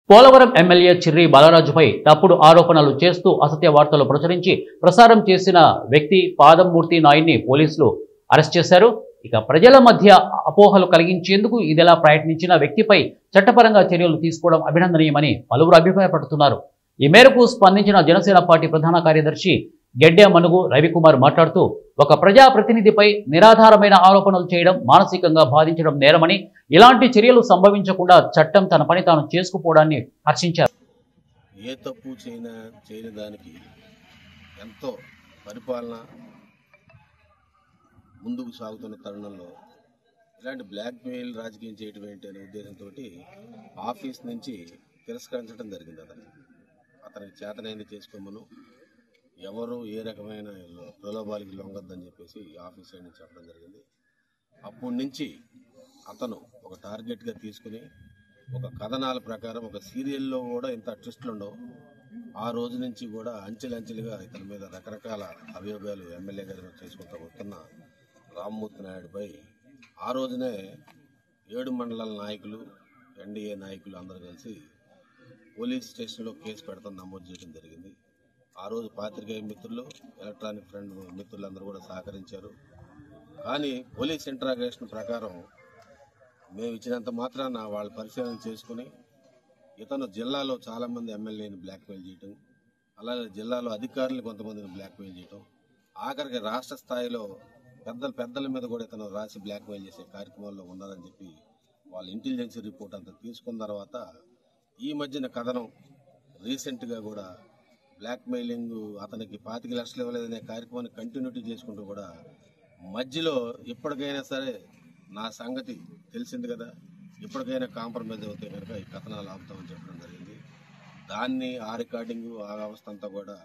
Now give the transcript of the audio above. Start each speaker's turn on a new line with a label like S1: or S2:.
S1: Polavaram MLA Chirri బాలరాజుపై తప్పుడు ఆరోపణలు చేస్తూ అసత్య వార్తలు ప్రచురించి ప్రసారం చేసిన వ్యక్తి పాదంమూర్తి నాయుడిని పోలీసులు అరెస్ట్ చేశారు. ఇక ప్రజల మధ్య అపోహలు కలిగించేందుకు ఇదిలా ప్రయత్నించిన వ్యక్తిపై చట్టపరంగా చర్యలు తీసుకోవడం అభినందనీయమని పలువురు అభిప్రాయపడుతున్నారు. ఈ మేరకు స్పందించిన జనసేన పార్టీ ప్రధాన కార్యదర్శి గెడ్డే మనుగు రవికుమార్ మాట్లాడుతూ, ఒక ప్రజాప్రతినిధిపై నిరాధారమైన ఆరోపణలు చేయడం మానసికంగా బాధించడం నేరమని, ఇలాంటి చర్యలు సంభవించకుండా చట్టం తన పని తాను చేసుకుపోవడాన్ని హర్షించారు.
S2: ఏ తప్పు చేయని దానికి ఎంతో పరిపాలన ముందుకు సాగుతున్న తరుణంలో ఇలాంటి బ్లాక్మెయిల్ రాజకీయం చేయడం ఏంటి అనే ఉద్దేశంతో ఆఫీస్ నుంచి తిరస్కరించడం జరిగింది. అతనికి చేతనైంది చేసుకోమను, ఎవరు ఏ రకమైన ప్రలోభాలకి లొంగద్దని చెప్పేసి ఆఫీస్ సైడ్ నుంచి చెప్పడం జరిగింది. అప్పటి నుంచి అతను ఒక టార్గెట్గా తీసుకుని ఒక కథనాల ప్రకారం ఒక సీరియల్లో కూడా ఇంత ట్విస్టులు ఉండవు. ఆ రోజు నుంచి కూడా అంచెలంచెలుగా ఇతని మీద రకరకాల అభియోగాలు ఎమ్మెల్యే గారు చేసుకుంటూ వస్తున్న రామ్మూర్తి నాయుడుపై ఆ రోజునే 7 మండలాల నాయకులు, ఎన్డీఏ నాయకులు అందరూ కలిసి పోలీస్ స్టేషన్లో కేసు పెడతాం నమోదు చేయడం జరిగింది. ఆ రోజు పాత్రికేయ మిత్రులు, ఎలక్ట్రానిక్ ఫ్రెండ్ మిత్రులందరూ కూడా సహకరించారు. కానీ పోలీస్ ఇంట్రాగేషన్ ప్రకారం మేము ఇచ్చినంత మాత్రాన వాళ్ళు పరిశీలన చేసుకుని ఇతను జిల్లాలో చాలామంది ఎమ్మెల్యేని బ్లాక్మెయిల్ చేయటం, అలాగే జిల్లాలో అధికారులు కొంతమందిని బ్లాక్మెయిల్ చేయటం, ఆఖరికి రాష్ట్ర స్థాయిలో పెద్దల మీద కూడా ఇతను రాసి బ్లాక్మెయిల్ చేసే కార్యక్రమాల్లో ఉన్నారని చెప్పి వాళ్ళ ఇంటెలిజెన్స్ రిపోర్ట్ అంతా తీసుకున్న తర్వాత ఈ మధ్యన కథనం రీసెంట్గా కూడా బ్లాక్మెయిలింగ్ అతనికి 25 లక్షలు ఇవ్వలేదనే కార్యక్రమాన్ని కంటిన్యూటీ చేసుకుంటూ కూడా మధ్యలో ఇప్పటికైనా సరే నా సంగతి తెలిసింది కదా, ఇప్పటికైనా కాంప్రమైజ్ అవుతే కనుక ఈ కథనాలు ఆపుతామని చెప్పడం జరిగింది. దాన్ని ఆ రికార్డింగు ఆ వ్యవస్థ అంతా కూడా